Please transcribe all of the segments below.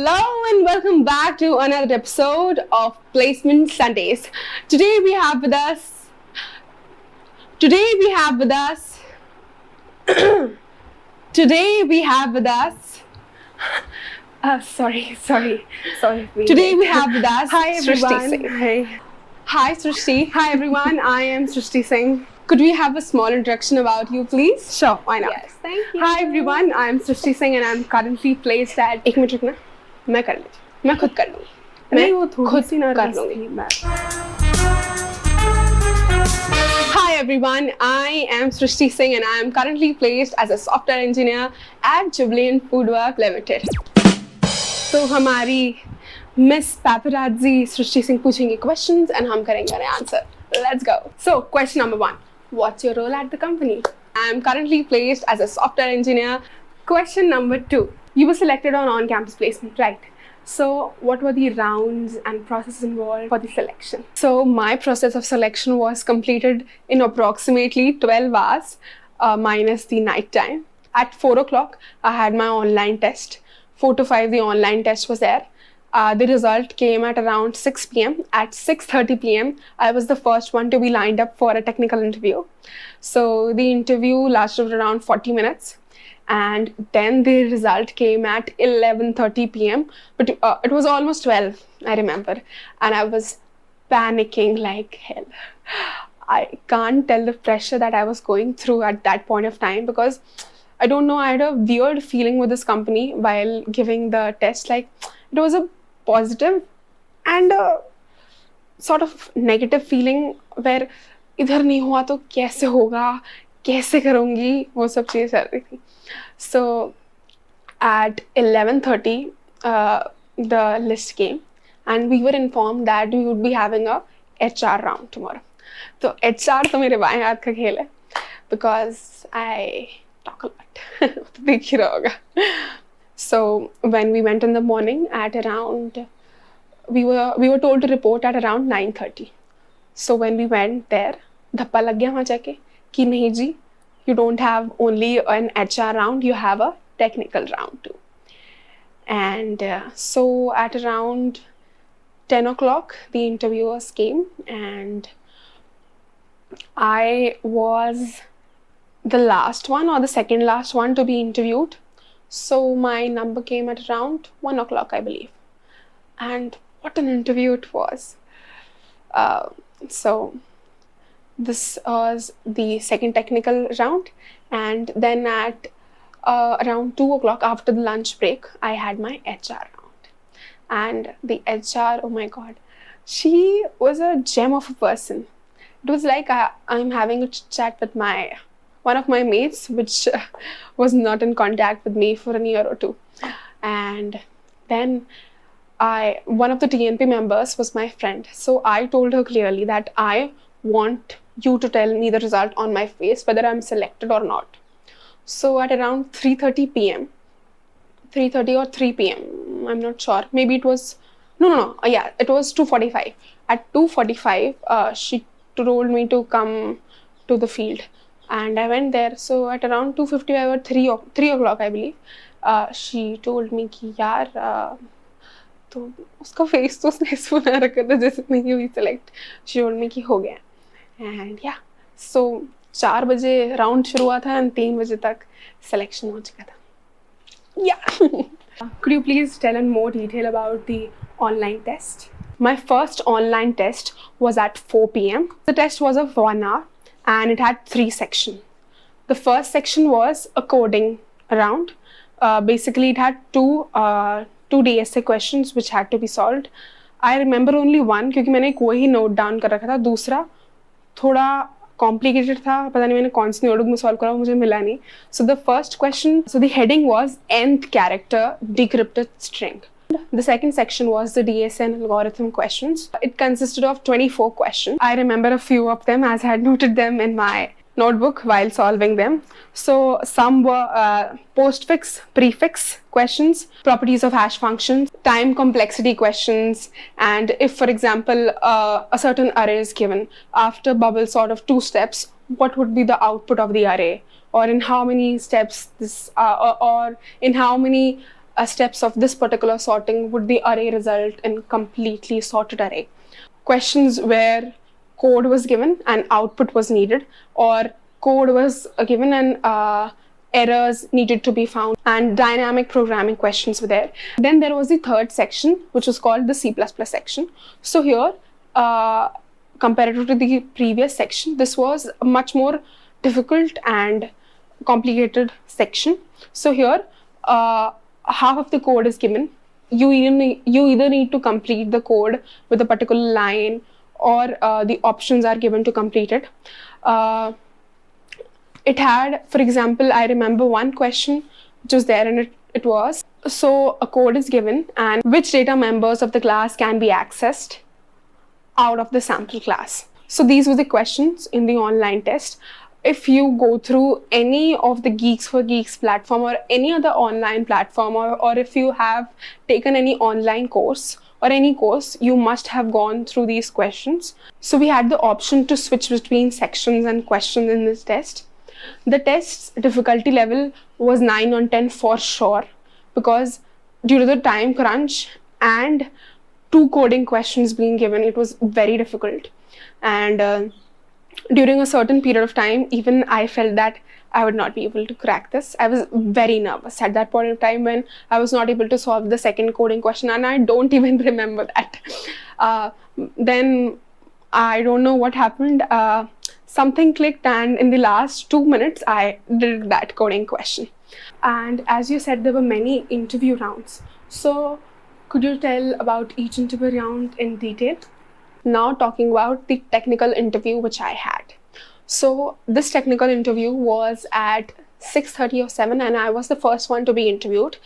Hello and welcome back to another episode of Placement Sundays. Today we have with us Hi Srishti everyone. Singh. Hi Srishti. Hi everyone. I am Srishti Singh. Could we have a small introduction about you, please? Sure, why not? Yes, thank you. Hi everyone. I am Srishti Singh and I am currently placed at. एक minute रुकना. मैं कर लेती. मैं खुद कर लूँगी. नहीं वो थोड़ी सी कर लूँगी. Hi everyone, I am Srishti Singh and I am currently placed as a software engineer at Jubilant Foodworks Ltd. तो हमारी Miss Paparazzi Srishti Singh पूछेंगी questions and हम करेंगे answer. Let's go. So question number 1. What's your role at the company? I am currently placed as a software engineer. Question number 2. You were selected on on-campus placement, right? So what were the rounds and process involved for the selection? So my process of selection was completed in approximately 12 hours minus the night time. At 4 o'clock, I had my online test. 4 to 5, the online test was there. The result came at around 6 p.m. At 6:30 p.m., I was the first one to be lined up for a technical interview. So the interview lasted around 40 minutes. And then the result came at 11:30 p.m. But it was almost 12, I remember. And I was panicking like hell. I can't tell the pressure that I was going through at that point of time because I don't know, I had a weird feeling with this company while giving the test. Like it was a positive and a sort of negative feeling where इधर नहीं हुआ तो कैसे होगा, कैसे करूँगी, वो सब चीज़ें चल रही थी. So at 11:30 the list came and we were informed that we would be having a HR round tomorrow. तो HR तो मेरे बाएं हाथ का खेल है because I talk a lot. तो देख ही रहा होगा. So when we went in the morning at around, we were told to report at around 9:30. So when we went there, धप्पा लग गया वहाँ जाके कि नहीं जी, you don't have only an HR round, you have a technical round too. And so at around 10 o'clock, the interviewers came and I was the last one or the second last one to be interviewed. So my number came at around 1 o'clock, I believe. And what an interview it was. So this was the second technical round. And then at around 2 o'clock after the lunch break, I had my HR round. And the HR, oh my God, she was a gem of a person. It was like I'm having a chat with one of my mates, which was not in contact with me for a year or two. And then one of the TNP members was my friend. So I told her clearly that I want you to tell me the result on my face, whether I'm selected or not. So at around 3:30 p.m., 3:30 or 3 p.m., I'm not sure. Maybe it was, no. Yeah, it was 2:45. At 2:45, she told me to come to the field. And I went there. So at around 2:55 or 3 o'clock, I believe, she told me कि यार तो उसका face तो उसने ऐसे बना रखा था जैसे नहीं हुई select. She told me कि हो गया. And yeah, so 4 बजे round शुरू हुआ था and 3 बजे तक selection हो चुका था. Yeah. Could you please tell in more detail about the online test? My first online test was at 4 p.m. The test was of 1 hour. And it had 3 sections. The first section was a coding round. Basically, it had two DSA questions which had to be solved. I remember only one क्योंकि मैंने कोई note down कर रखा था. दूसरा थोड़ा complicated था. पता नहीं मैंने कौन सी notebook में solve करा मुझे मिला नहीं. So the first question, so the heading was nth character decrypted string. The second section was the DSA and algorithm questions. It consisted of 24 questions. I remember a few of them as I had noted them in my notebook while solving them. So some were postfix, prefix questions, properties of hash functions, time complexity questions, and if, for example, a certain array is given, after bubble sort of 2 steps, what would be the output of the array? Or in how many steps this, or in how many steps of this particular sorting would the array result in completely sorted array. Questions where code was given and output was needed, or code was given and errors needed to be found, and dynamic programming questions were there. Then there was the third section, which was called the C++ section. So here, comparative to the previous section, this was a much more difficult and complicated section. So here, half of the code is given. You either need to complete the code with a particular line, or the options are given to complete it. It had, for example, I remember one question which was there, and it was, so a code is given and which data members of the class can be accessed out of the sample class. So these were the questions in the online test. If you go through any of the Geeks for Geeks platform or any other online platform, or if you have taken any online course or any course, you must have gone through these questions. So we had the option to switch between sections and questions in this test. The test's difficulty level was 9 on 10 for sure, because due to the time crunch and 2 coding questions being given, it was very difficult. And during a certain period of time, even I felt that I would not be able to crack this. I was very nervous at that point of time when I was not able to solve the second coding question, and I don't even remember that. Then I don't know what happened. Something clicked, and in the last 2 minutes, I did that coding question. And as you said, there were many interview rounds. So could you tell about each interview round in detail? Now talking about the technical interview which I had. So this technical interview was at 6:30 or 7, and I was the first one to be interviewed.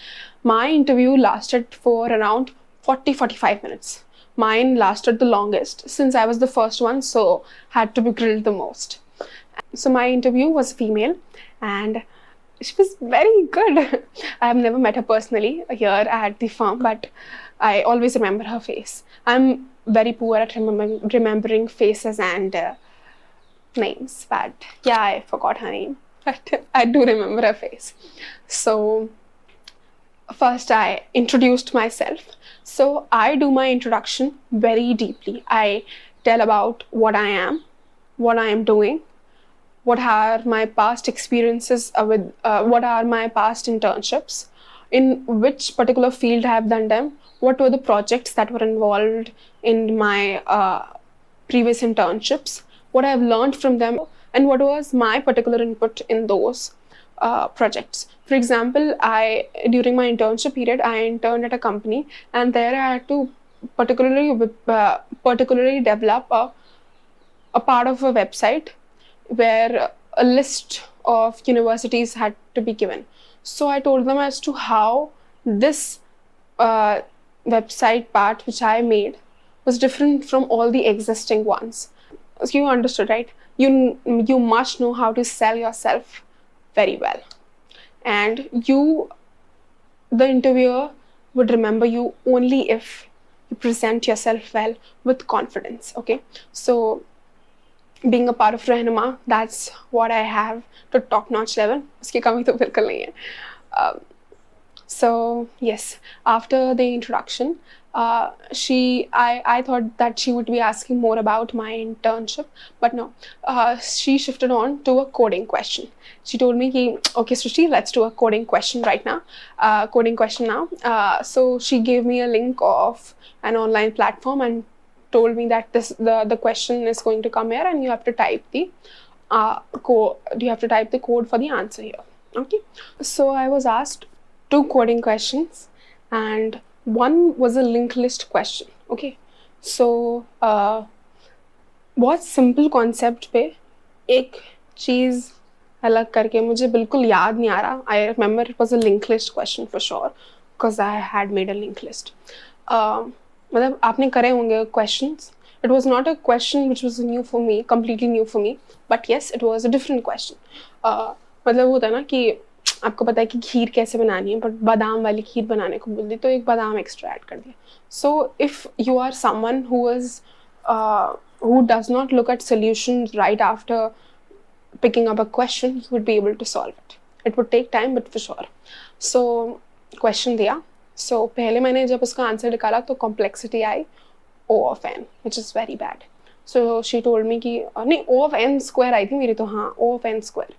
My interview lasted for around 40-45 minutes. Mine lasted the longest since I was the first one, so had to be grilled the most. So my interview was female, and she was very good. I have never met her personally here at the firm, but I always remember her face. I'm very poor at remembering faces and names, but yeah, I forgot her name, but I do remember her face. So first I introduced myself. So I do my introduction very deeply. I tell about what I am, what I am doing, what are my past experiences what are my past internships, in which particular field I have done them, what were the projects that were involved in my previous internships, what I have learned from them, and what was my particular input in those projects. For example, during my internship period, I interned at a company, and there I had to particularly develop a part of a website where a list of universities had to be given. So I told them as to how this website part which I made was different from all the existing ones. So you understood, right? You must know how to sell yourself very well, and the interviewer would remember you only if you present yourself well with confidence. Okay, so being a part of Rehnuma, that's what I have to top-notch level. Uski kami to bilkul nahi hai. So yes, after the introduction, I thought that she would be asking more about my internship, but no, she shifted on to a coding question. She told me, okay, Srishti, let's do a coding question right now. So she gave me a link of an online platform and told me that the question is going to come here, and you have to type the code. You have to type the code for the answer here. Okay. So I was asked 2 coding questions, and one was a linked list question. Okay. So बहुत simple concept पे एक चीज़ अलग करके मुझे बिल्कुल याद नहीं आ रहा. I remember it was a linked list question for sure because I had made a linked list. मतलब आपने करे होंगे questions. It was not a question which was new for me, completely new for me, but yes, it was a different question. मतलब होता है ना कि आपको पता है कि खीर कैसे बनानी है, बट बादाम वाली खीर बनाने को बोल दी तो एक बादाम एक्स्ट्रा ऐड कर दिया. So if you are someone who does not look at solutions right after picking up a question, you would be able to solve it. It would take time, but for sure. So question दिया. सो पहले मैंने जब उसका answer निकाला तो complexity I O of n, which is very bad. So she told me कि नहीं O of n square आई थी मेरी तो हाँ O of n square.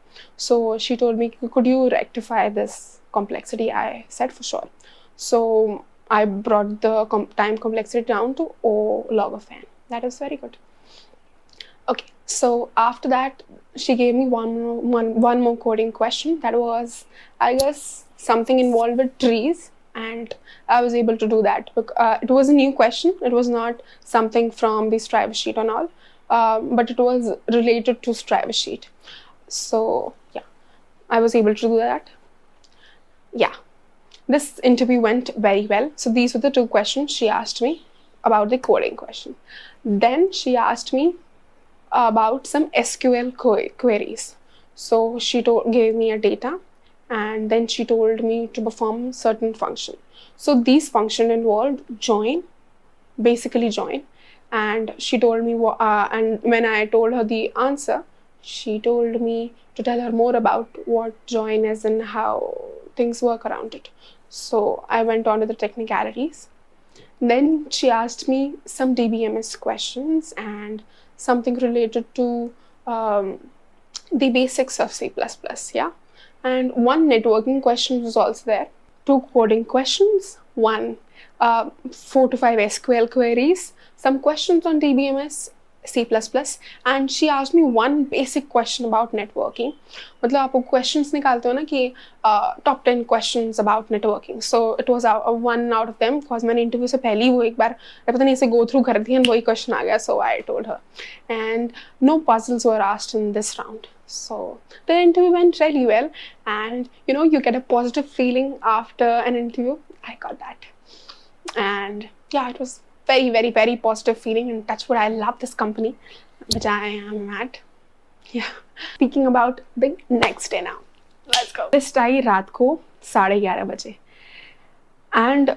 So she told me could you rectify this complexity? I said for sure. So I brought the time complexity down to O log of n. That is very good. Okay, so after that she gave me one more coding question that was, I guess, something involved with trees, and I was able to do that. It was a new question. It was not something from the Strive sheet and all, but it was related to Strive sheet. So yeah, I was able to do that. Yeah, this interview went very well. So these were the two questions she asked me about the coding question. Then she asked me about some SQL queries. So she gave me a data, and then she told me to perform certain function. So these function involved join, basically join, and she told me and when I told her the answer, she told me to tell her more about what join is and how things work around it. So I went on to the technicalities. Then she asked me some DBMS questions and something related to the basics of C++, yeah. And one networking question was also there, two coding questions, one 4 to 5 SQL queries, some questions on DBMS, C++, and she asked me one basic question about networking. मतलब आप questions निकालते हो ना कि top 10 questions about networking. So it was one out of them because मैंने interview से पहले ही वो एक बार पता नहीं ऐसे go through कर दी and वही question आ गया. So I told her, and no puzzles were asked in this round. So the interview went really well, and you get a positive feeling after an interview. I got that, and yeah, it was very, very, very positive feeling, and touch wood, I love this company, which I am at. Yeah. Speaking about the next day now, let's go. List आई रात को 11:30 बजे, and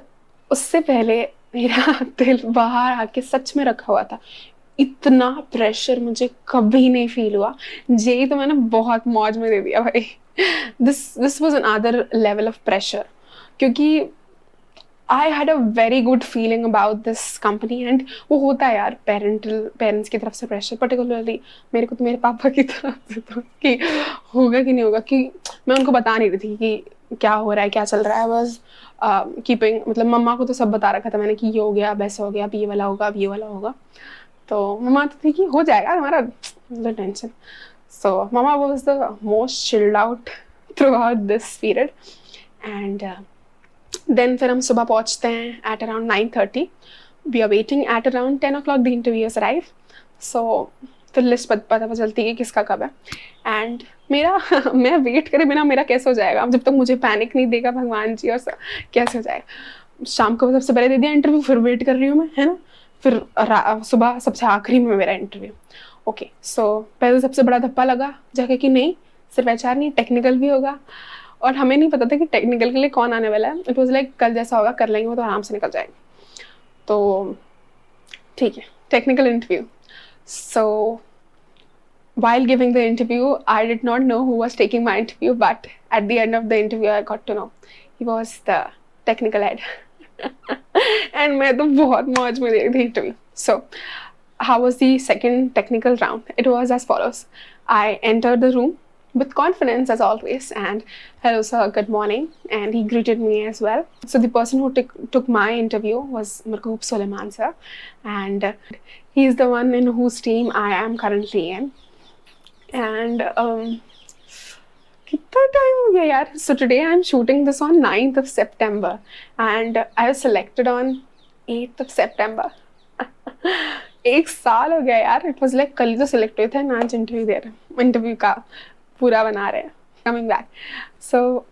उससे पहले मेरा दिल बाहर आके सच में रखा हुआ था. इतना प्रेशर मुझे कभी नहीं फील हुआ. जेई तो मैंने बहुत मौज में दे दिया भाई. This was another level of pressure, क्योंकि I had a very good feeling about this company, and वो होता है यार पेरेंट्स की तरफ से प्रेशर, पर्टिकुलरली मेरे को तो मेरे पापा की तरफ से तो कि होगा कि नहीं होगा, कि मैं उनको बता नहीं रही थी कि क्या हो रहा है, क्या चल रहा है. बस कीपिंग, मतलब मम्मा को तो सब बता रखा था मैंने कि ये हो गया, अब ऐसा हो गया, अब ये वाला होगा, अब ये वाला होगा. तो मम्मा तो थी कि हो जाएगा हमारा, tension. So mamma was the most chilled out throughout this period. And then फिर हम सुबह पहुँचते हैं at around 9:30. We are waiting at around 10 o'clock. The interviewers arrive. So फिर लिस्ट पता चलती है किसका कब है. एंड मेरा मैं वेट करे बिना मेरा कैसे हो जाएगा जब तक मुझे पैनिक नहीं देगा भगवान जी, और कैसे हो जाएगा. शाम को सबसे पहले दे दिया इंटरव्यू, फिर वेट कर रही हूँ मैं, है ना. फिर सुबह सबसे आखिरी में मेरा इंटरव्यू. ओके, सो पहले सबसे बड़ा धप्पा लगा जाके कि नहीं सिर्फ HR नहीं, टेक्निकल भी होगा. और हमें नहीं पता था कि टेक्निकल के लिए कौन आने वाला है. इट वॉज लाइक कल जैसा होगा कर लेंगे वो तो आराम से निकल जाएगा. तो ठीक है, technical interview. So while giving the interview, I did not know who was taking my interview, but at the end of the interview I got to know he was the technical head. And मैं तो बहुत मौज में दे रही थी interview. So how was the second technical round? It was as follows. I entered the room with confidence as always, and hello sir, good morning, and he greeted me as well. So the person who took my interview was Margoob Suleiman sir, and he is the one in whose team I am currently in. And कितना time हो गया यार. So today I am shooting this on 9th of September, and I was selected on 8th of September. एक साल हो गया यार. It was like कल ही तो select हुए थे, आज इंटरव्यू दे रहे, इंटरव्यू का पूरा बना रहे हैं. Coming back, so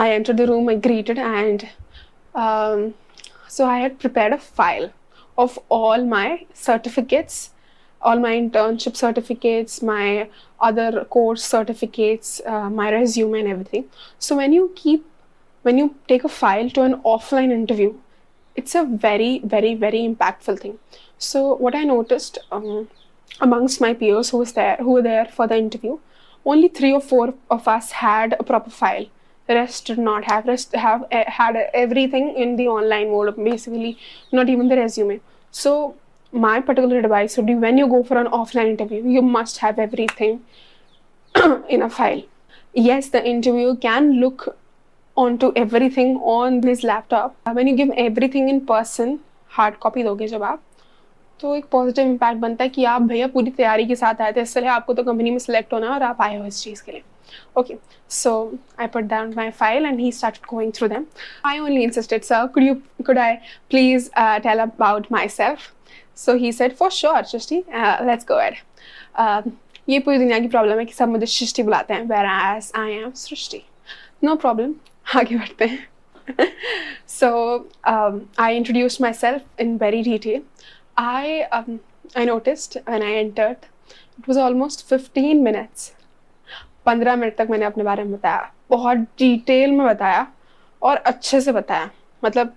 I entered the room, I greeted, and so I had prepared a file of all my certificates, all my internship certificates, my other course certificates, my resume and everything. So when you take a file to an offline interview, it's a very, very, very impactful thing. So what I noticed amongst my peers who were there for the interview, only 3 or 4 of us had a proper file Rest did not have. Rest had everything in the online mode, basically, not even the resume. So my particular advice would be, when you go for an offline interview, you must have everything in a file. Yes, the interviewer can look onto everything on his laptop. When you give everything in person, hard copy दोगे जब आप, तो एक positive impact बनता है कि आप भैया पूरी तैयारी के साथ आए थे, इसलिए आपको तो कंपनी में सेलेक्ट होना है और आप आए हो इस चीज़ के लिए. Okay, so I put down my file and he started going through them. I only insisted, sir, could I please tell about myself? So he said, for sure, Srishti, let's go ahead. ये पूरी दुनिया की problem है कि सब मुझे सृष्टि बुलाते हैं, whereas I am Srishti. No problem, आगे बढ़ते हैं. So I introduced myself in very detail. I noticed when I entered, it was almost 15 minutes. 15 minute तक मैंने अपने बारे में बताया, बहुत डिटेल में बताया और अच्छे से बताया. मतलब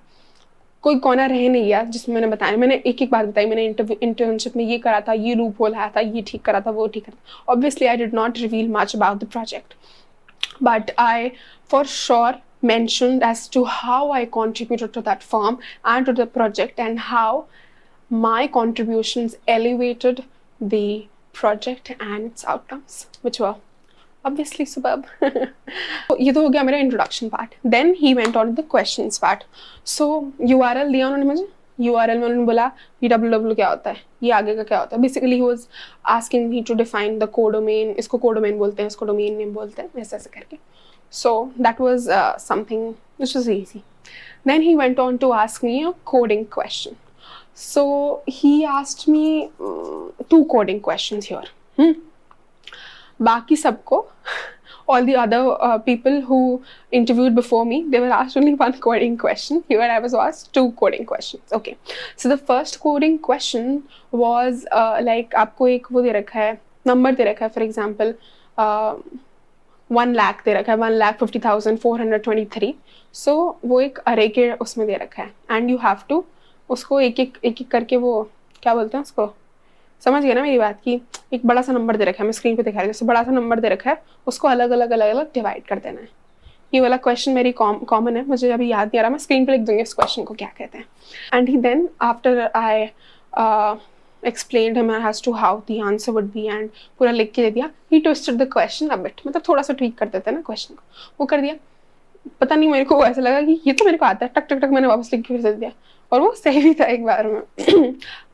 कोई कोना रह नहीं गया जिसमें मैंने बताया. मैंने एक एक बात बताई. मैंने इंटर्नशिप में ये करा था, ये लूप होल आया था, ये ठीक करा था, वो ठीक करा. Obviously I did not reveal much about the project, but I for sure mentioned as to how I contributed to that firm and to the project, and how my contributions elevated the project and its outcomes, which were obviously superb. ये तो हो गया मेरा introduction part. Then he went on to the questions part. So URL दिया उन्होंने मुझे. URL में उन्होंने बोला www क्या होता है, ये आगे का क्या होता है. Basically he was asking me to define the codomain. इसको codomain बोलते हैं, इसको domain name बोलते हैं, ऐसे ऐसे करके. So that was something which was easy. Then he went on to ask me a coding question. So he asked me 2 coding questions here. बाकी सबको, all the other people who interviewed before me, they were asked only 1 coding question. Here I was asked 2 coding questions. Okay, so the first coding question was like आपको एक वो दे रखा है, number दे रखा है, for example 1 lakh दे रखा है, 1,50,423. सो वो एक अरे के उसमें दे रखा है, एंड यू हैव टू उसको एक एक करके, वो क्या बोलते हैं उसको, समझ गए ना मेरी बात? की एक बड़ा सा नंबर दे रखा है, मैं स्क्रीन पे दिखा रही हूँ, जैसे बड़ा सा नंबर दे रखा है, उसको अलग अलग डिवाइड कर देना है. ये वाला क्वेश्चन मेरी कॉमन है, मुझे अभी याद नहीं आ रहा, मैं स्क्रीन पे लिख दूंगी इस क्वेश्चन को क्या कहते हैं. And he then after I explained him as to how the answer would be and पूरा लिख के दे दिया. He twisted the question a bit, मतलब थोड़ा सा ट्वीक कर देते हैं ना क्वेश्चन को, वो कर दिया. पता नहीं मेरे को ऐसा लगा कि ये तो मेरे को आता है, टक टक टक मैंने वापस लिख के फिर दे दिया, और वो सही भी था एक बार में.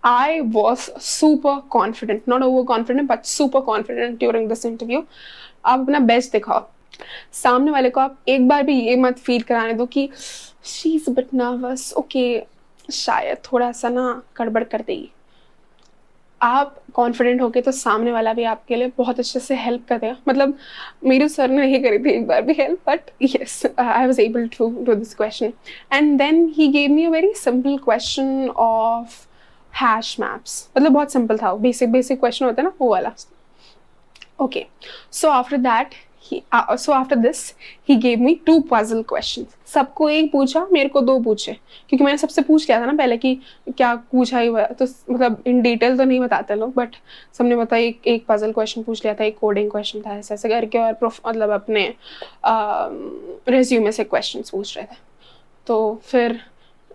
I was super confident, not over confident but super confident during this interview. आप अपना बेस्ट दिखाओ. सामने वाले को आप एक बार भी ये मत फील कराने दो कि she is a bit nervous, okay शायद थोड़ा सा ना गड़बड़ कर देगी. आप कॉन्फिडेंट होके तो सामने वाला भी आपके लिए बहुत अच्छे से हेल्प कर देगा. मतलब मेरे सर ने नहीं करी थी एक बार भी help, but yes I was able to do this question. And then he gave me a very simple question of hash maps. मतलब बहुत सिंपल था, बेसिक क्वेश्चन होता है ना, वो वाला. Okay, so after that after this he gave me 2 puzzle questions. सबको एक पूछा, मेरे को 2 पूछे, क्योंकि मैंने सबसे पूछ लिया था ना पहले कि क्या पूछा ही हुआ, तो मतलब इन डिटेल तो नहीं बताते लोग, बट सबने बताया एक पजल क्वेश्चन पूछ लिया था, एक कोडिंग क्वेश्चन था, ऐसे ऐसे करके, और मतलब अपने रेज्यूमे से क्वेश्चन पूछ रहे थे. तो फिर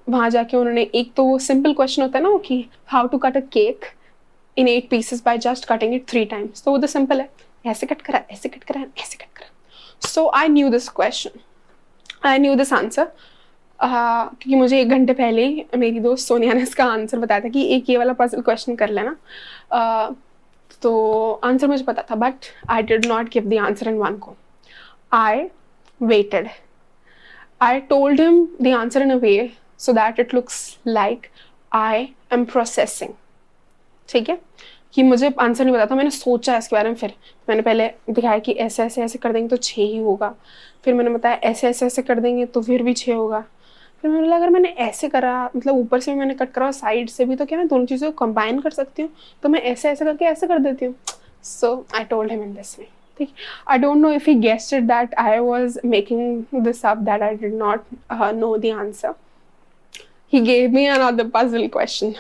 वहाँ जाके उन्होंने एक तो वो सिंपल क्वेश्चन होता है ना, वो कि how to cut a cake in 8 pieces by just cutting it 3 times. तो वो तो सिंपल है, ऐसे कट करा, ऐसे कट करा, ऐसे कट करा. So I knew this question, I knew this answer, क्योंकि मुझे 1 घंटे पहले ही मेरी दोस्त सोनिया ने इसका आंसर बताया था कि एक ये वाला पजल क्वेश्चन कर लेना. तो आंसर मुझे पता था, but I did not give the answer in 1 go. I waited. I told him the answer in a way so that it looks like I am processing. ठीक है, कि मुझे आंसर नहीं पता था, मैंने सोचा इसके बारे में. फिर मैंने पहले दिखाया कि ऐसे ऐसे ऐसे कर देंगे तो 6 ही होगा. फिर मैंने बताया ऐसे ऐसे ऐसे कर देंगे तो फिर भी 6 होगा. फिर मैंने बोला अगर मैंने ऐसे करा, मतलब ऊपर से भी मैंने कट करा, साइड से भी, तो क्या मैं दोनों चीज़ों को कंबाइन कर सकती हूँ? तो मैं ऐसे ऐसे करके ऐसे कर देती हूँ. So I told him in this way. ठीक, I don't know if he guessed it that I was making this up, that I did not know the answer. He gave me another puzzle question.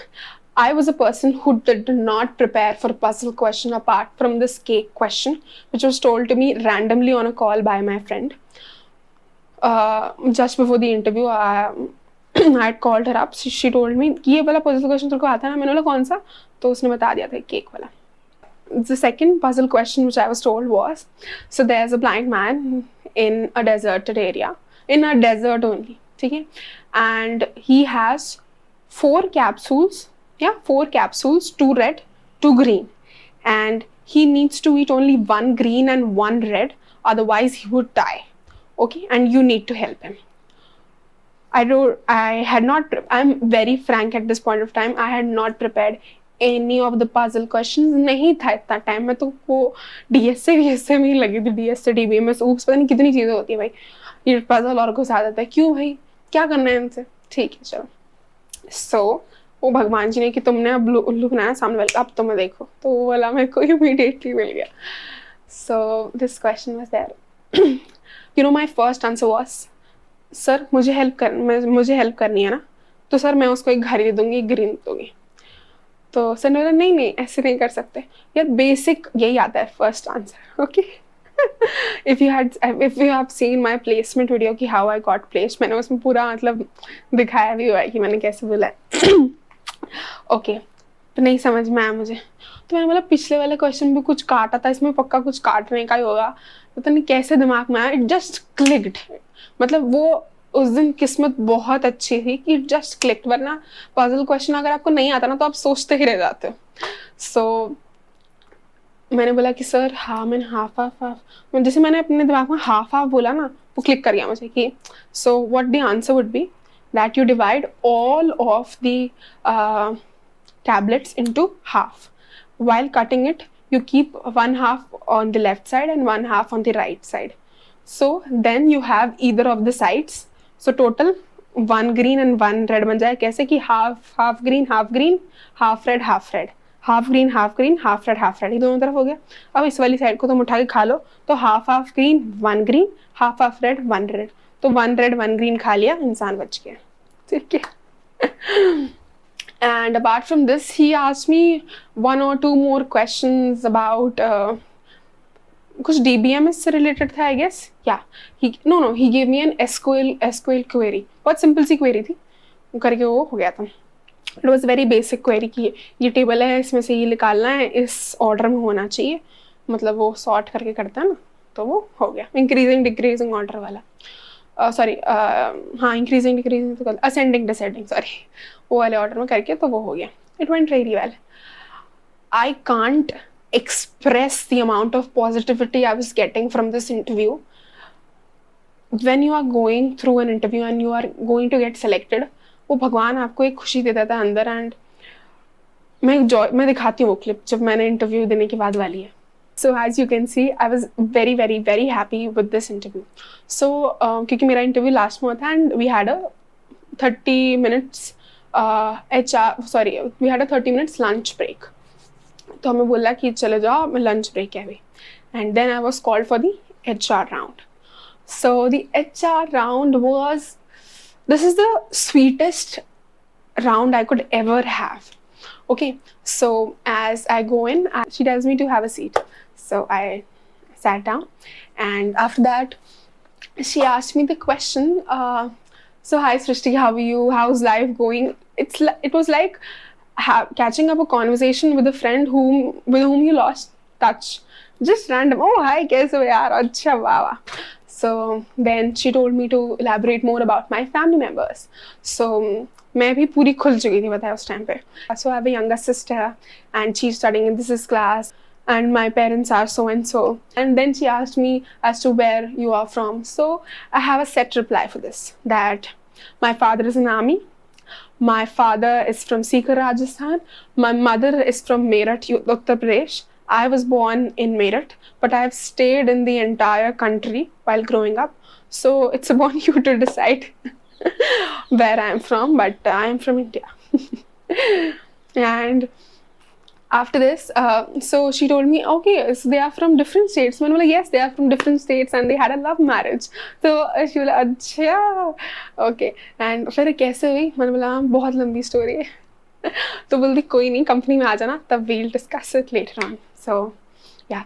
I was a person who did not prepare for puzzle question apart from this cake question, which was told to me randomly on a call by my friend. just before the interview, I had called her up. She told me कि ये वाला puzzle question तेरे को आता है ना? मैंने बोला कौन सा? तो उसने बता दिया था केक वाला. The second puzzle question which I was told was, so there's a blind man in a deserted area, in a desert only, ठीक है? And he has 4 capsules, 2 red, 2 green, and he needs to eat only 1 green and 1 red, otherwise he would die. Okay, and you need to help him. I'm very frank at this point of time, I had not prepared any of the puzzle questions. नहीं था इतना time, मैं तो वो DS से में लगी थी, DS से DB में oops पता नहीं कितनी चीज़ें होती है भाई, ये puzzle और घुसा देता है, क्यों भाई, क्या करना है इनसे, ठीक है चलो. So वो भगवान जी ने कि तुमने अब उल्लू बनाया सामने वाले, अब तुम्हें देखो, तो वो वाला मेरे को immediately मिल गया. So this question was there. You know, my first answer was, sir मुझे हेल्प करनी है ना, तो सर मैं उसको एक घड़ी दे दूँगी, एक ग्रीन दूँगी. तो सर ने बोला नहीं ऐसे नहीं कर सकते यार, बेसिक यही आता है first answer. Okay, if you have seen my placement video कि how I got placed, मैंने उसमें पूरा मतलब दिखाया भी हुआ है कि मैंने कैसे बोला है. ओके, तो नहीं समझ में आया मुझे, तो मैंने बोला पिछले वाले क्वेश्चन भी कुछ काटा था, इसमें पक्का कुछ काटने का ही होगा, पता नहीं कैसे दिमाग में आया, इट जस्ट क्लिक्ड. मतलब वो उस दिन किस्मत बहुत अच्छी थी कि जस्ट क्लिक, वरना पजल क्वेश्चन अगर आपको नहीं आता ना तो आप सोचते ही रह जाते हो. सो मैंने बोला कि सर हाँ, मैंने हाफ जैसे मैंने अपने दिमाग में हाफ बोला ना, वो क्लिक कर गया मुझे कि so what the answer would be that you divide all of the tablets into half. While cutting it, you keep 1 half on the left side and 1 half on the right side. So then you have either of the sides. So total 1 green and 1 red बन जाए कैसे कि half green, half red, half red, half green, half red, ये दोनों तरफ हो गया. अब इस वाली साइड को तुम उठा के खा लो, तो half green, 1 green, half red, 1 red, तो 1 red 1 green खा लिया, इंसान बच गया. ठीक है. And apart from this, he asked me 1 or 2 more questions about कुछ DBMS से related था, I guess. Yeah, he gave me an SQL query. बहुत simple सी query थी, करके वो हो गया था. It was very basic query कि ये table है, इसमें से ये निकालना है, इस order में होना चाहिए, मतलब वो sort करके करता है ना, तो वो हो गया. Increasing decreasing order वाला. हाँ, इंक्रीजिंग डिक्रीजिंग तो असेंडिंग डिसेंडिंग, सॉरी, वो वाले ऑर्डर में करके तो वो हो गया. It went really well. I can't express the amount of positivity I was getting from this interview. When you are going through an interview and you are going to get selected, वो भगवान आपको एक खुशी दे देता है अंदर. And मैं दिखाती हूँ वो क्लिप जब मैंने इंटरव्यू देने के बाद वाली है. So as you can see, I was very, very, very happy with this interview. So क्योंकि मेरा interview last में था and we had a 30 minutes we had a 30 minutes lunch break. तो हमें बोला कि चले जाओ, मैं lunch break है अभी. And then I was called for the HR round. So the HR round this is the sweetest round I could ever have. Okay, so as I go in, she tells me to have a seat. So I sat down, and after that, she asked me the question. So hi Srishti, how are you? How's life going? It was like catching up a conversation with a friend with whom you lost touch. Just random. Oh hi, kaise ho yaar? Acha wow. So then she told me to elaborate more about my family members. So मैं भी पूरी खुल चुकी थी बताया उस time पे. So I have a younger sister and she's studying in this class and my parents are so and so. And then she asked me as to where you are from. So I have a set reply for this, that my father is in army, my father is from Sikar, Rajasthan, my mother is from Meerut, Uttar Pradesh. I was born in Meerut, but I have stayed in the entire country while growing up. So it's upon you to decide where I am from, but I am from India. And after this, so she told me, okay, so they are from different states. मैंने बोला yes, they are from different states and they had a love marriage. So she बोला अच्छा, okay. And फिर कैसे हुई? मैंने बोला बहुत लंबी स्टोरी है. तो बोलती कोई नहीं, कंपनी में आ जाना, तब we'll discuss it later on. So yeah.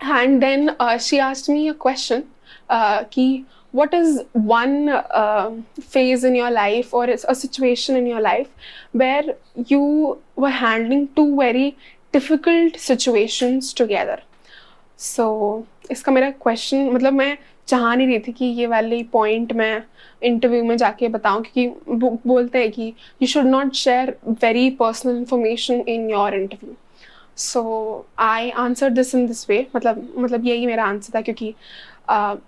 And then she asked me a question कि what is one phase in your life or it's a situation in your life where you were handling two very difficult situations together. So इसका मेरा question मतलब मैं चाह नहीं रही थी कि ये वाली पॉइंट मैं इंटरव्यू में जाके बताऊं, क्योंकि बोलते हैं कि you should not share very personal information in your interview. So I answer this in this वे, मतलब यही मेरा आंसर था, क्योंकि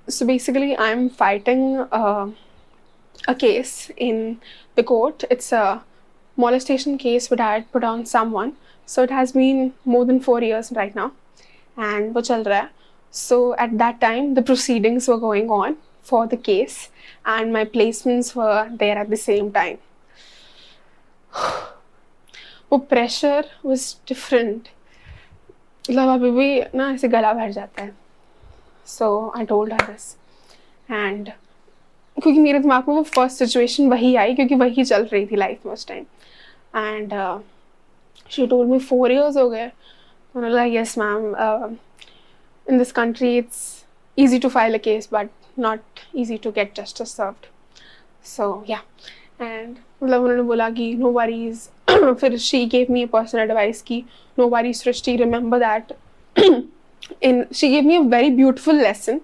so basically I'm fighting a case in the court. It's a molestation case that I had put on someone. So it has been more than 4 years right now, and वो चल रहा है. So at that time the proceedings were going on for the case and my placements were there at the same time. वो pressure was different. मतलब अभी भी ना ऐसे गला भर जाता है. So I told her this, and क्योंकि मेरे दिमाग में वो फर्स्ट सिचुएशन वही आई, क्योंकि वही चल रही थी लाइफ में उस time. And she told me 4 years हो गए. मैंने बोला yes ma'am, in this country it's easy to file a case but not easy to get justice served. So yeah, and मतलब उन्होंने बोला कि no worries. फिर she gave me a personal advice कि no worries Srishti, remember that. She gave me a very beautiful lesson,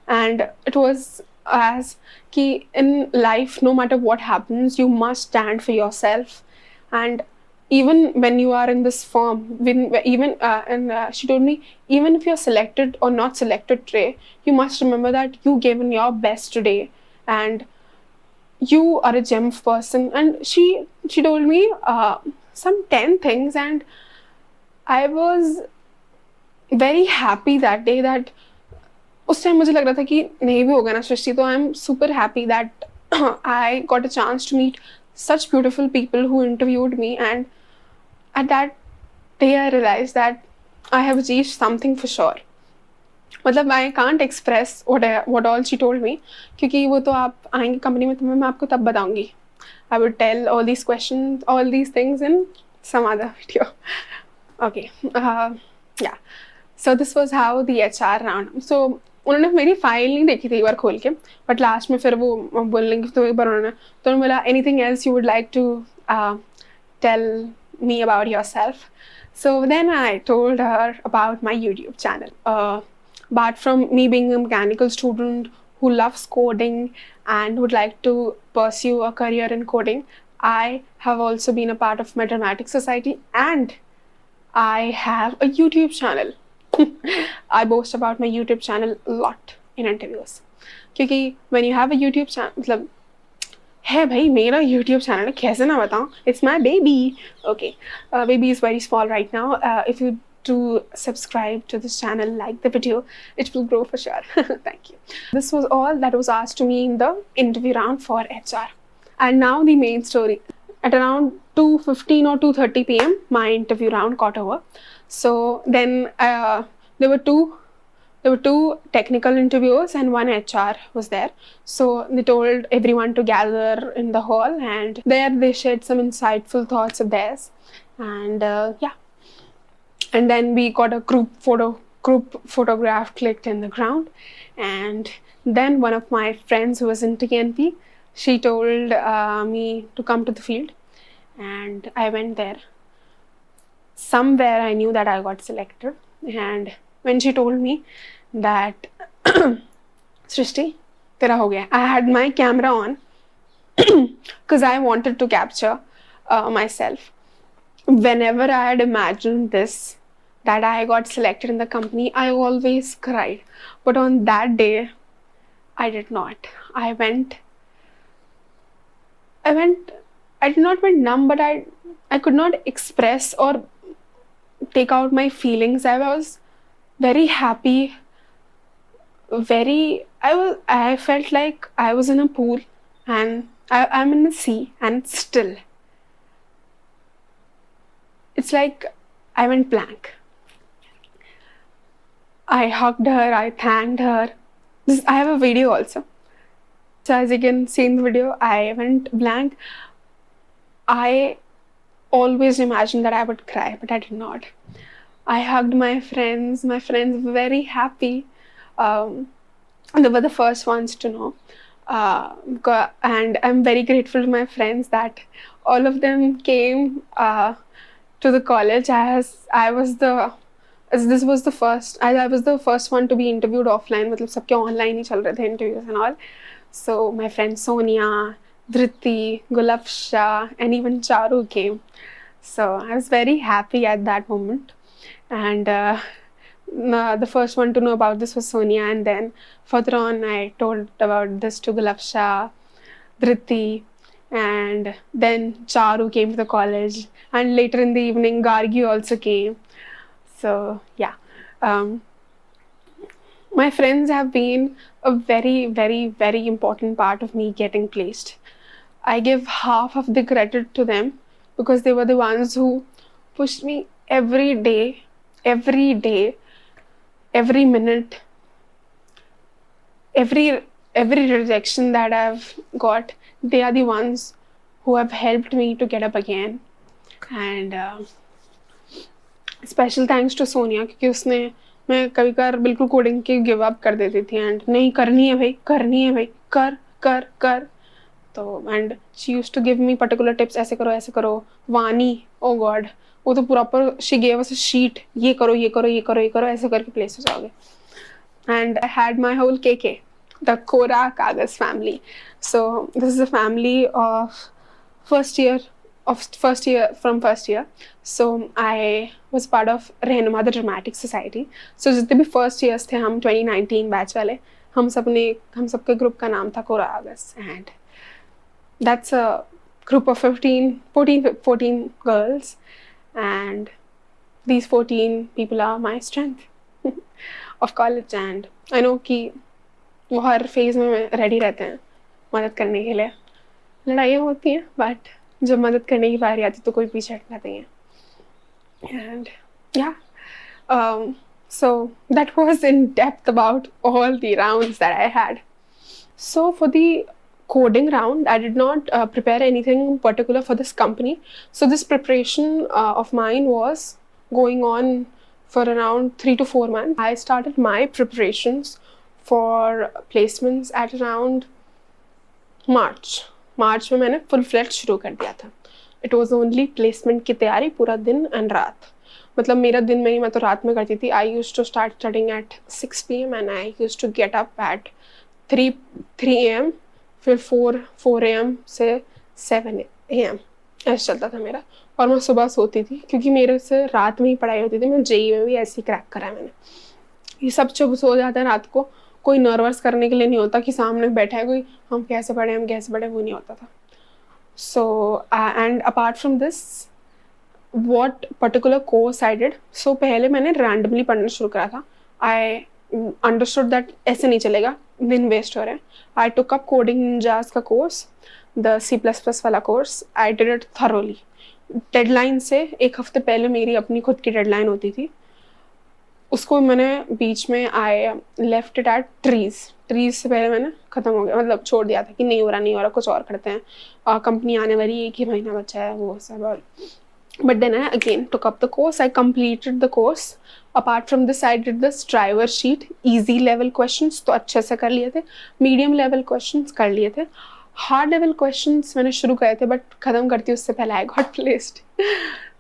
and it was as कि in life no matter what happens you must stand for yourself, and even when you are in this firm, she told me even if you're selected or not selected today, you must remember that you given your best today and you are a gem person. And she told me some 10 things, and I was very happy that day that उस time मुझे लग रहा था कि नहीं भी होगा ना सृष्टि, तो I am super happy that I got a chance to meet such beautiful people who interviewed me, and at that day I realized that I have achieved something for sure. मतलब I can't express what all she told me, क्योंकि वो तो आप आएंगे company में तो मैं आपको तब बताऊंगी. I would tell all these questions, all these things in some other video. Okay, yeah. So this was how the HR round. So उन्होंने मेरी फाइल नहीं देखी थी एक बार खोल के, बट लास्ट में फिर वो बोलने की तो एक बार उन्होंने बोला anything else you would like to tell me about yourself. So then I told her about my YouTube channel. But from me being a mechanical student who loves coding and would like to pursue a career in coding, I have also been a part of Mathematics Society, and I have a YouTube channel. I boast about my YouTube channel a lot in interviews. क्योंकि when you have a YouTube channel, मतलब है भाई मेरा YouTube channel है, कैसे ना बताऊँ, it's my baby. Okay, baby is very small right now. If you do subscribe to this channel, like the video, it will grow for sure. Thank you. This was all that was asked to me in the interview round for HR. And now the main story. At around 2:15 or 2:30 p.m. my interview round got over. So then there were two technical interviews and one HR was there. So they told everyone to gather in the hall, and there they shared some insightful thoughts of theirs. And yeah, and then we got a group photograph clicked in the ground. And then one of my friends who was in TNP, she told me to come to the field, and I went there. Somewhere I knew that I got selected, and when she told me that Srishti, tera ho gaya, I had my camera on because I wanted to capture myself. Whenever I had imagined this, that I got selected in the company, I always cried. But on that day, I did not. I did not went numb, but I could not express or take out my feelings. I was very happy. I felt like I was in a pool and I'm in the sea, and still it's like I went blank. I hugged her, I thanked her. I have a video also. So as you can see in the video, I went blank. I always imagined that I would cry, but I did not. I hugged my friends. My friends were very happy. they were the first ones to know. And I'm very grateful to my friends that all of them came to the college as this was the first, I was the first one to be interviewed offline. मतलब सबके online ही चल रहे थे interviews and all. So my friends Sonia, Dhriti, Gulafsha, and even Charu came. So I was very happy at that moment. And the first one to know about this was Sonia, and then further on I told about this to Gulafsha, Dhriti, and then Charu came to the college, and later in the evening Gargi also came. So yeah, my friends have been a very, very, very important part of me getting placed. I give half of the credit to them because they were the ones who pushed me every day, every minute, every rejection that I've got. They are the ones who have helped me to get up again. And special thanks to Sonia, क्योंकि उसने, मैं कभी कभार बिल्कुल coding की give up कर देती थी एंड नहीं करनी है भाई, कर कर कर. तो and she used to give me particular tips, ऐसे करो. वानी, ओ गॉड, वो तो proper she gave us a sheet, ये करो, ऐसे करके प्लेस हो जाओगे. And I had my whole के the Kora Kagaz family. So this is a family of first year. So I was part of Rehnuma the Dramatic Society. So जितने भी first years थे हम 2019 बैच वाले, हम सबके ग्रुप का नाम था कोरा आगस. And that's a group of 14 girls, and these 14 people are my strength of college. And I know कि वो हर फेज में रेडी रहते हैं मदद करने के लिए. लड़ाइयाँ होती हैं, बट जब मदद करने की बारी आती तो कोई पीछे हटना नहीं है. And yeah, so that was in depth about all the rounds that I had. So for the coding round, I did not prepare anything particular for this company. So this preparation of mine was going on for around 3 to 4 months. I started my preparations for placements at around मार्च में मैंने full flat शुरू कर दिया था. It was only placement की तैयारी पूरा दिन एंड रात. मतलब मेरा दिन में ही, मैं तो रात में करती थी. I used to start studying at 6 PM and I used to get up at 3 AM, फिर 4 AM से 7 AM ऐसा चलता था मेरा. और मैं सुबह सोती थी क्योंकि मेरे से रात में ही पढ़ाई होती थी. मैं JEE में भी ऐसे ही क्रैक करा है मैंने. ये सब जब सो जाता है रात को, कोई नर्वस करने के लिए नहीं होता कि सामने बैठा है कोई, हम कैसे पढ़े, वो नहीं होता था. So and apart from this, what particular course I did, so पहले मैंने रैंडमली पढ़ना शुरू करा था. आई अंडरस्टूड दैट ऐसे नहीं चलेगा, दिन वेस्ट हो रहे हैं. आई टुक अप कोडिंग निंजास का कोर्स, द C++ वाला course. I did it thoroughly. Deadline से 1 हफ्ते पहले मेरी अपनी खुद की डेडलाइन होती थी. उसको मैंने बीच में I left it at trees से पहले मैंने ख़त्म हो गया, मतलब छोड़ दिया था कि नहीं हो रहा, कुछ और करते हैं, कंपनी आने वाली, 1 ही महीना बचा है, वो सब. और but then I again took up the course. I completed the course. Apart from this I did this driver sheet. Easy level questions तो अच्छे से कर लिए थे, मीडियम लेवल क्वेश्चंस कर लिए थे, हार्ड लेवल क्वेश्चंस मैंने शुरू करे थे बट ख़त्म करती उससे पहले I got placed.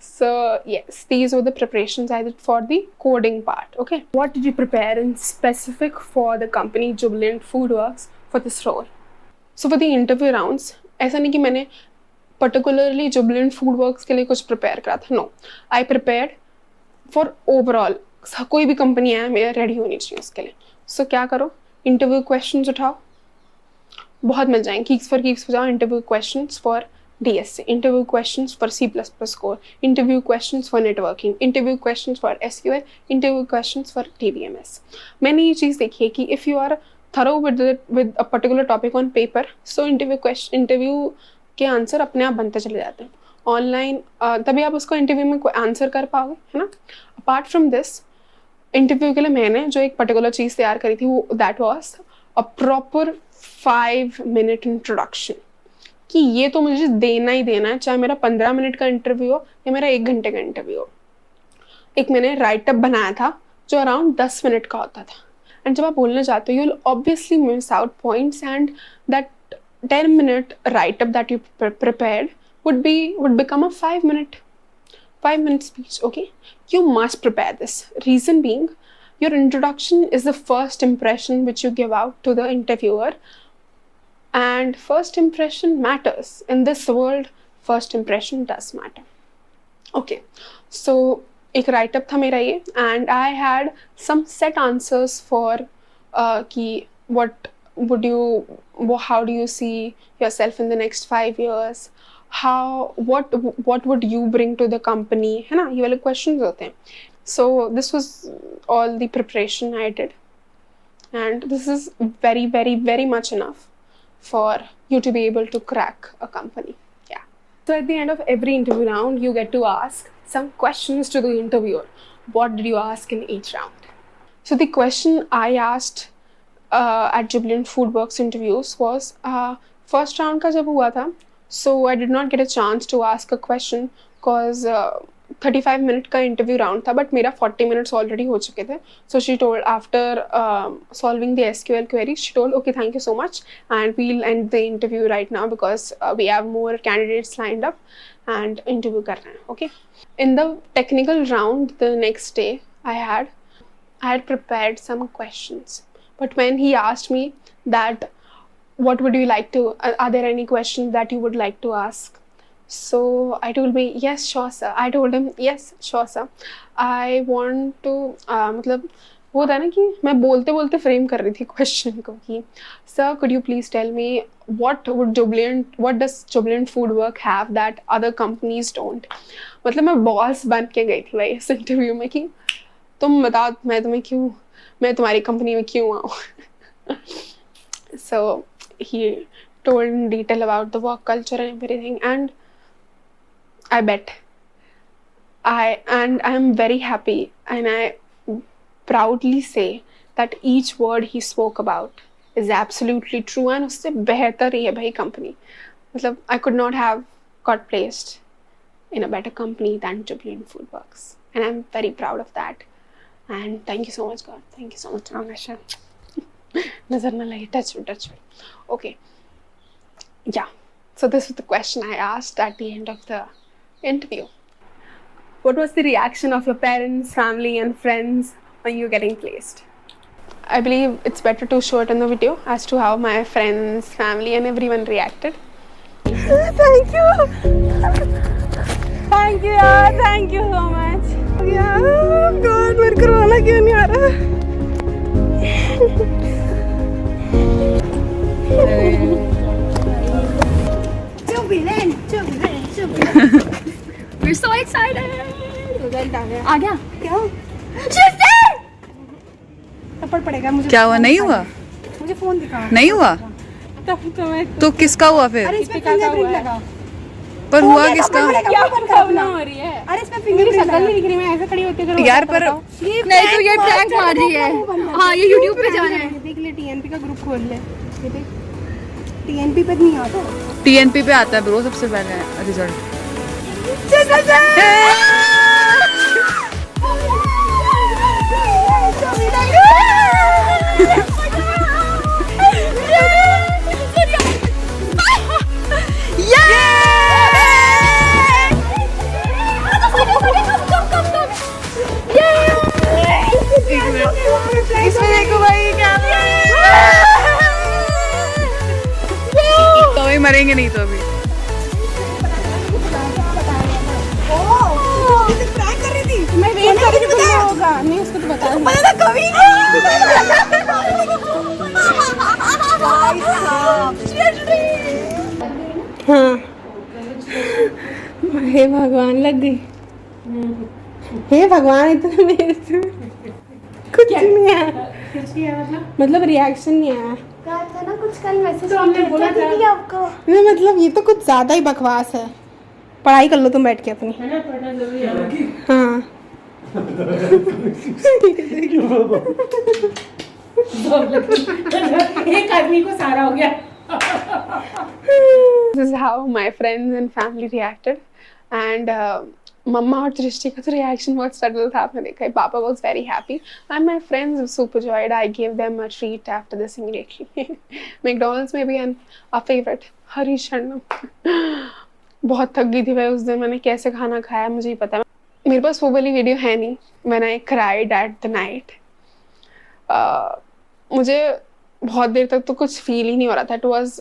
So yes, these were the preparations I did for the coding part. Okay, what did you prepare in specific for the company Jubilant Foodworks for this role? So for the interview rounds, ऐसा नहीं कि मैंने particularly Jubilant Foodworks के लिए कुछ prepare करा था. No, I prepared for overall. कोई भी कंपनी है मेरा रेडी होनी चाहिए उसके लिए. So क्या करो, इंटरव्यू क्वेश्चंस उठाओ, बहुत मिल जाएंगे. कीक्स फॉर जाओ, interview questions for DSC, interview questions for C++ core, interview questions for networking, interview questions for SQL, interview questions for TBMS. मैंने ये चीज़ देखी है कि if you are thorough with a particular topic on paper, so interview के answer अपने आप बनते चले जाते हैं. ऑनलाइन तभी आप उसको इंटरव्यू में आंसर कर पाओगे, है ना. अपार्ट फ्रॉम दिस, इंटरव्यू के लिए मैंने जो एक पर्टिकुलर चीज़ तैयार करी थी, वो that was a proper 5 minute introduction. कि ये तो मुझे देना ही देना है, चाहे मेरा 15 मिनट का इंटरव्यू हो या मेरा 1 घंटे का इंटरव्यू हो. एक मैंने राइटअप बनाया था जो अराउंड 10 मिनट का होता था. एंड जब आप बोलने जाते हो you will obviously miss out points and that 10-minute write-up that you prepared would become a 5-minute speech. Okay, you must prepare this. Reason being, your introduction is the first impression which you give out to the interviewer, and first impression matters in this world. First impression does matter. Okay, so एक write-up था मेरा ये, and I had some set answers for कि how do you see yourself in the next 5 years, what would you bring to the company, है ना, ये वाले questions होते हैं. So this was all the preparation I did, and this is very, very, very much enough for you to be able to crack a company. Yeah. So at the end of every interview round, you get to ask some questions to the interviewer. What did you ask in each round? So the question I asked at Jubilant Foodworks interviews was first round का जब हुआ था, so I did not get a chance to ask a question because 35 minute का interview round था, but मेरा 40 minutes already हो चुके थे. So she told, after solving the SQL query, she told, okay, thank you so much, and we'll end the interview right now because we have more candidates lined up and interview कर रहे हैं. Okay. In the technical round the next day, I had prepared some questions, but when he asked me that what would you like to, are there any questions that you would like to ask, so I told me yes sure sir. I told him yes sure sir, I want to मतलब वो था ना कि मैं बोलते बोलते frame कर रही थी क्वेश्चन को कि sir could you please tell me what does Jubilant Foodwork have that other companies don't. मतलब मैं बॉस बन के गई थी भाई इस इंटरव्यू में कि तुम बताओ मैं तुम्हारी कंपनी में क्यों आऊँ. So he told in detail about the work culture and everything, and I bet I am very happy, and I proudly say that each word he spoke about is absolutely true, and उससे बेहतर ही है भाई company. मतलब I could not have got placed in a better company than Jubilant Foodworks, and I'm very proud of that. And thank you so much God, thank you so much Ramesh. नजर ना लगे, touch wood. Okay, yeah, so this was the question I asked at the end of the interview. What was the reaction of your parents, family and friends when you getting placed? I believe it's better to show it in the video as to how my friends, family and everyone reacted. Thank you यार, thank you so much. यार God, मेरे को रोना क्यों नहीं आ रहा. Jubilant. We're so excited. आ गया क्या? थप्पड़ पड़ेगा मुझे. क्या हुआ? नहीं हुआ? मुझे फोन दिखा. नहीं हुआ? तो किसका हुआ फिर? अरे इसमें फिंगरप्रिंट लगा. पर हुआ किसका? क्या प्रॉब्लम हो रही है? अरे इसमें फिंगरप्रिंट शक्ल नहीं दिख रही, मैं ऐसे खड़ी होती हूँ यार. पर नहीं तो ये प्रैंक मार रही है. हाँ ये YouTube पे जा रहा है. देख ले, TNP का ग्रुप खोल ले. ये देख, TNP पे नहीं आता. TNP पे आता है ब्रो सबसे पहले रिजल्ट. इसमें देखो भाई कैमरा. तो भी मरेंगे नहीं तो अभी. मैं वेट कर रही थी होगा. नहीं उसको तो बता दो. पता था कभी. हाँ. हे भगवान लग गई. हे भगवान इतना मेरे से कुछ नहीं आया. मतलब रिएक्शन नहीं आया. था ना कुछ कल मैसेज किया आपको. नहीं मतलब ये तो कुछ ज्यादा ही बकवास है. पढ़ाई कर लो तुम बैठ के अपनी. है ना, पढ़ना जरूरी है. हाँ. एक आदमी को सारा हो गया. This is how my friends and family reacted, and मम्मा और सृष्टि का तो रिएक्शन बहुत सटल था, आपने देखा है. पापा was very happy and my friends were super joyed. I give them a treat after this immediately. McDonald's में भी एंड अ फेवरेट हरी शरणम. बहुत थक गई थी भाई उस दिन. मैंने कैसे खाना खाया मुझे ही पता है. मेरे पास वो वाली वीडियो है नहीं, when I cried at the night. मुझे बहुत देर तक तो कुछ फील ही नहीं हो रहा था. इट वाज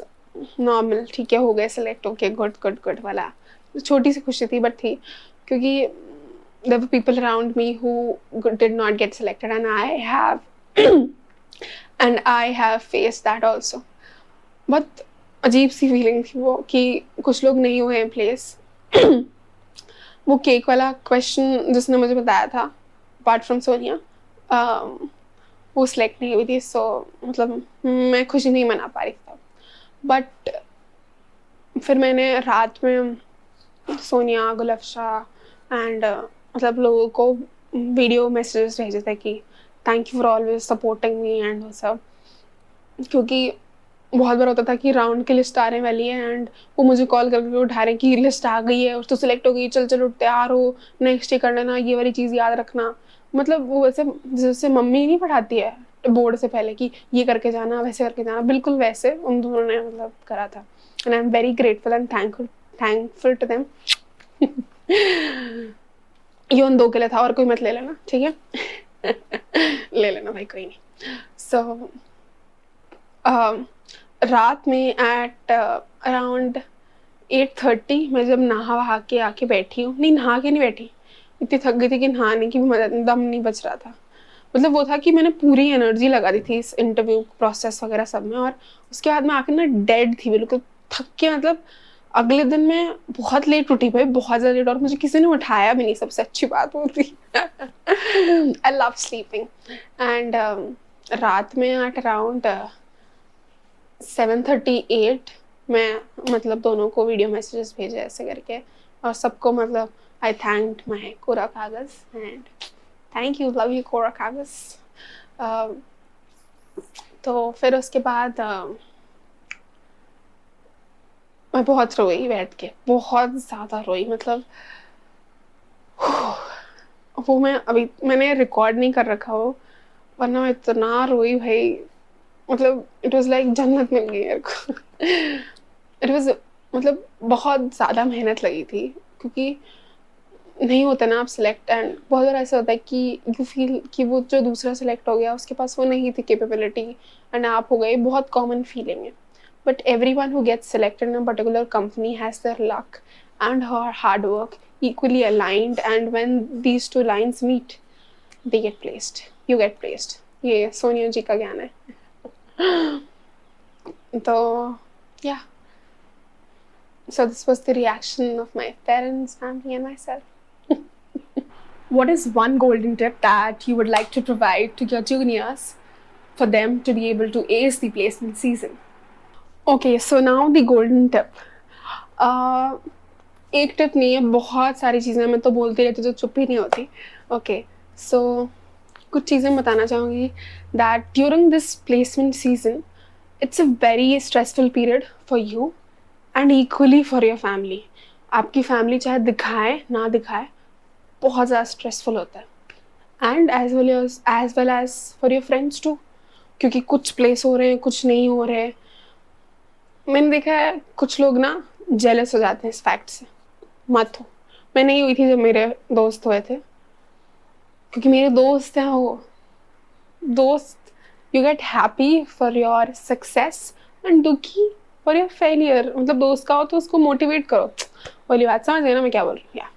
नॉर्मल, ठीक है, हो गए select, okay, good good good वाला छोटी सी खुशी थी, बट थी, क्योंकि there were people around me who did not get selected, and I have faced that also. बहुत अजीब सी फीलिंग थी वो कि कुछ लोग नहीं हुए हैं प्लेस. वो केक वाला क्वेश्चन जिसने मुझे बताया था, अपार्ट फ्रॉम सोनिया, वो सिलेक्ट नहीं हुई थी. सो मतलब मैं खुशी नहीं मना पा रही था. बट फिर मैंने रात में सोनिया, गुलफ्शा एंड मतलब लोगों को वीडियो मैसेजेस भेजे थे कि thank you for always supporting me and वो सब. क्योंकि बहुत बार होता था कि राउंड की लिस्ट आने वाली है एंड वो मुझे कॉल करके उठा रहे हैं कि लिस्ट आ गई है और तो सिलेक्ट हो गई, चल चल उठ, तैयार हो, नेक्स्ट डे कर लेना, ये वाली चीज़ याद रखना. मतलब वो वैसे जैसे मम्मी नहीं पढ़ाती है बोर्ड से पहले कि ये करके जाना, वैसे करके जाना, बिल्कुल वैसे उन दोनों ने मतलब करा था. And I am very grateful and thankful to them. ये उन 2 के लिए था, और कोई मत ले लेना, ठीक है. ले लेना भाई, कोई नहीं. सो रात में एट अराउंड 8:30 मैं जब नहा वहा के आके बैठी हूँ, नहीं नहा के नहीं बैठी, इतनी थक गई थी कि नहाने की भी दम नहीं बच रहा था. मतलब वो था कि मैंने पूरी एनर्जी लगा दी थी इस इंटरव्यू प्रोसेस वगैरह सब में, और उसके बाद मैं आके ना डेड थी, बिल्कुल थक के. मतलब अगले दिन मैं बहुत लेट उठी भाई, बहुत ज़्यादा लेट, और मुझे किसी ने उठाया भी नहीं, सबसे अच्छी बात वो थी. I love sleeping. एंड रात में एट अराउंड 7:38 मैं मतलब दोनों को वीडियो मैसेजेस भेजे ऐसे करके, और सबको मतलब आई thanked my Kora Kagaz and thank you, love you Kora Kagaz. तो फिर उसके बाद मैं बहुत रोई बैठ के, बहुत ज़्यादा रोई. मतलब वो मैंने रिकॉर्ड नहीं कर रखा वो, वरना मैं इतना रोई भाई. मतलब इट वाज लाइक जन्नत मिल गई मेरे को. इट वाज मतलब बहुत ज़्यादा मेहनत लगी थी, क्योंकि नहीं होता ना आप सिलेक्ट, एंड बहुत बार ऐसा होता है कि यू फील कि वो जो दूसरा सिलेक्ट हो गया उसके पास वो नहीं थी कैपेबिलिटी एंड आप हो गए. बहुत कॉमन फीलिंग है. But everyone who gets selected in a particular company has their luck and her hard work equally aligned, and when these two lines meet, they get placed. You get placed. ये सोनिया जी का ज्ञान है. तो yeah. So this was the reaction of my parents, family, and myself. What is one golden tip that you would like to provide to your juniors for them to be able to ace the placement season? Okay, so now the golden tip. एक tip नहीं है, बहुत सारी चीज़ें मैं तो बोलती रहती तो चुप ही नहीं होती. ओके, सो कुछ चीज़ें बताना चाहूँगी that during this placement season it's a very stressful period for you and equally for your family. आपकी फैमिली चाहे दिखाए ना दिखाए, बहुत ज़्यादा स्ट्रेसफुल होता है. And as well as for your friends too, क्योंकि कुछ प्लेस हो रहे हैं, कुछ नहीं हो रहे हैं. मैंने देखा है कुछ लोग ना जेलस हो जाते हैं इस फैक्ट से. मत हो. मैं नहीं हुई थी जब मेरे दोस्त हुए थे, क्योंकि मेरे दोस्त हैं वो दोस्त. You get happy for your success and दुखी फॉर योर फेलियर. मतलब दोस्त का हो तो उसको मोटिवेट करो, वाली बात समझ गए ना मैं क्या बोल रही हूँ.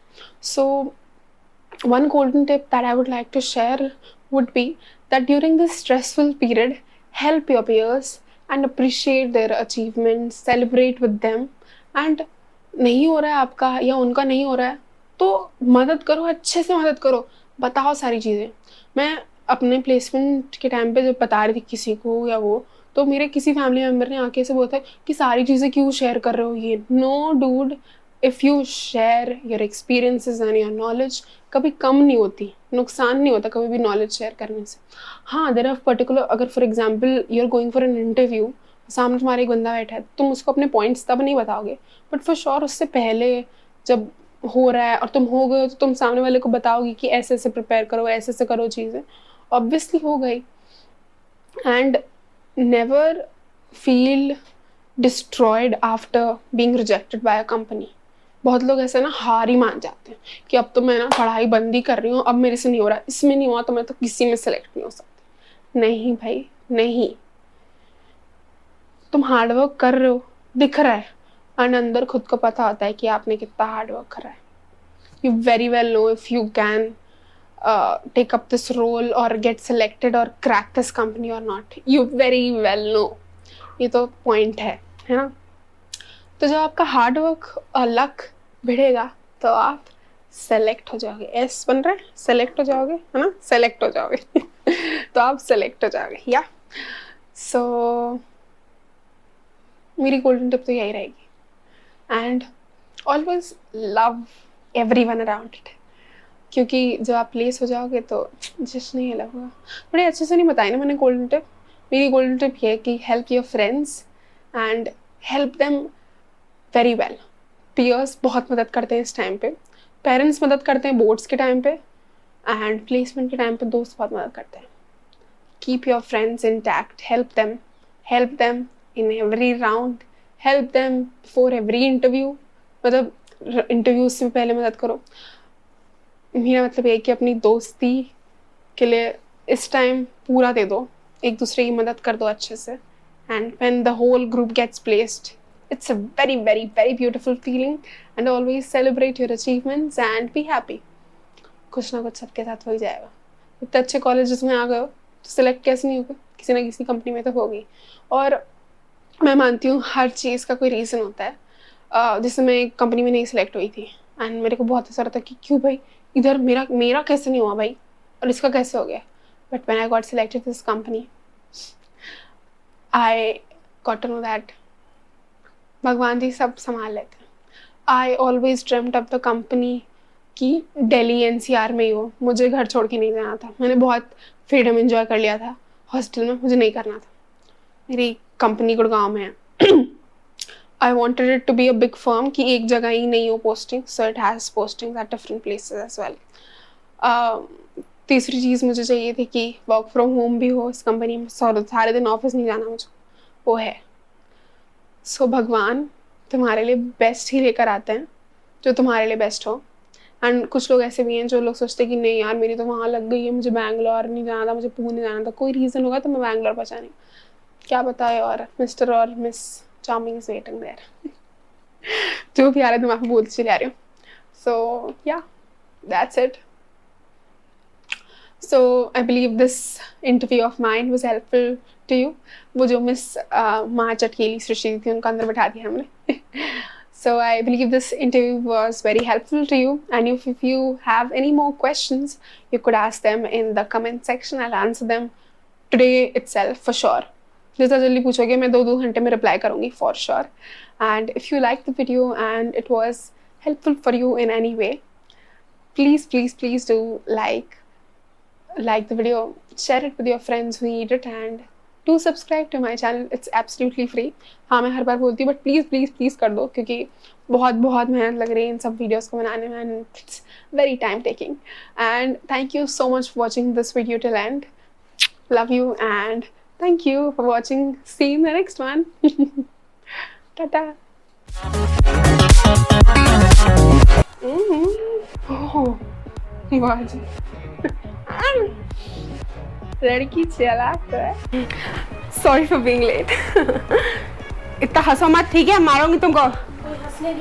सो one golden tip that I would like to share would be that during this stressful period, help your peers and appreciate their achievements, celebrate with them. And नहीं हो रहा है आपका या उनका नहीं हो रहा है तो मदद करो, अच्छे से मदद करो, बताओ सारी चीज़ें. मैं अपने प्लेसमेंट के टाइम पे जब बता रही थी किसी को या वो, तो मेरे किसी फैमिली मेम्बर ने आके से बोला था कि सारी चीज़ें क्यों शेयर कर रहे हो. ये no dude, if you share your experiences and your knowledge, कभी कम नहीं होती, नुकसान नहीं होता कभी भी नॉलेज शेयर करने से. हाँ, देयर आर पर्टिकुलर, अगर for example you are going for an interview, सामने तुम्हारा एक बंदा बैठा है, तुम उसको अपने पॉइंट्स तब नहीं बताओगे, बट फॉर श्योर उससे पहले जब हो रहा है और तुम हो गए हो तो तुम सामने वाले को बताओगी कि ऐसे ऐसे प्रिपेयर करो, ऐसे ऐसे करो चीज़ें, ऑब्वियसली हो गई. And never feel destroyed after being rejected by a company. बहुत लोग ऐसे ना हार ही मान जाते हैं कि अब तो मैं ना पढ़ाई बंद ही कर रही हूँ, अब मेरे से नहीं हो रहा, इसमें नहीं हुआ तो मैं तो किसी में सेलेक्ट नहीं हो सकती. नहीं भाई नहीं, तुम हार्डवर्क कर रहे हो, दिख रहा है, और अंदर खुद को पता होता है कि आपने कितना हार्डवर्क करा है. You very well know if you can take up this role or get selected or crack this company or not. You very well know. ये तो पॉइंट है ना. तो जब आपका हार्ड वर्क और लक भिड़ेगा तो आप सेलेक्ट हो जाओगे. एस बन रहा है, सेलेक्ट हो जाओगे, है ना, सेलेक्ट हो जाओगे. तो आप सेलेक्ट हो जाओगे. या सो मेरी गोल्डन टिप तो यही रहेगी. And always love everyone around it. क्योंकि जब आप प्लेस हो जाओगे तो जस्ट नहीं लगेगा. बड़े अच्छे से नहीं बताई ना मैंने गोल्डन टिप. मेरी गोल्डन टिप ये है कि help your friends and help them very well. Peers बहुत मदद करते हैं इस टाइम पे, पेरेंट्स मदद करते हैं बोर्ड्स के टाइम पे, एंड प्लेसमेंट के टाइम पे दोस्त बहुत मदद करते हैं. Keep your friends intact, help them in every round, help them before every interview. मतलब इंटरव्यू से पहले मदद करो. मेरा मतलब ये है कि अपनी दोस्ती के लिए इस टाइम पूरा दे दो, एक दूसरे की मदद कर दो अच्छे से. And when the whole group gets placed, it's a very very very beautiful feeling. And always celebrate your achievements and be happy. कुछ ना कुछ सबके साथ हो ही जाएगा. इतने अच्छे कॉलेजेस में आ गए हो तो सिलेक्ट कैसे नहीं होगा, किसी ना किसी कंपनी में तो होगी. और मैं मानती हूँ हर चीज़ का कोई रीज़न होता है. जैसे मैं एक कंपनी में नहीं सिलेक्ट हुई थी एंड मेरे को बहुत ऐसा रहा था कि क्यों भाई इधर मेरा कैसे नहीं हुआ भाई, और इसका कैसे हो गया. But when I got selected this company, I got to know that भगवान जी सब संभाल लेते हैं. I always dreamed of the company कि दिल्ली एनसीआर में ही हो. मुझे घर छोड़ के नहीं जाना था. मैंने बहुत फ्रीडम एंजॉय कर लिया था हॉस्टल में, मुझे नहीं करना था. मेरी कंपनी गुड़गांव में है. I wanted it to be a big firm कि एक जगह ही नहीं हो posting, so it has postings at different places as well. तीसरी चीज़ मुझे चाहिए थी कि वर्क फ्रॉम होम भी हो इस कंपनी में, सारे दिन ऑफिस नहीं जाना मुझे, वो है. सो भगवान तुम्हारे लिए बेस्ट ही लेकर आते हैं जो तुम्हारे लिए बेस्ट हो. एंड कुछ लोग ऐसे भी हैं जो लोग सोचते हैं कि नहीं यार मेरी तो वहाँ लग गई है, मुझे बैंगलोर नहीं जाना था, मुझे पुणे जाना था, कोई रीज़न होगा तो मैं बैंगलोर पहुँचा नहीं. क्या बताए, और मिस्टर और miss Charming is waiting there. जो भी आ रहा है दिमाग में बोलती चली आ रही हूँ. So yeah, that's it. So I believe this interview of mine was helpful to you. वो जो मिस माँ चटकीली सृष्टि थी उनको अंदर बैठा दिया हमने. So I believe this interview was very helpful to you. And if you have any more questions, you could ask them in the comment section. I'll answer them today itself for sure. जितना जल्दी पूछोगे मैं 2 घंटे में reply करूँगी for sure. And if you like the video and it was helpful for you in any way, please please please do like the video, share it with your friends who need it, and do subscribe to my channel. It's absolutely free. हाँ मैं हर बार बोलती हूँ but please please please कर दो क्योंकि बहुत बहुत मेहनत लग रही है इन सब वीडियोज़ को बनाने में and it's very time taking. And thank you so much for watching this video till and. Love you and thank you for watching. See you in the next one. Tata. Oh, वाह. लड़की चालाक है. Sorry for being late. इतना हंसो मत, ठीक है, मारूंगी तुमको.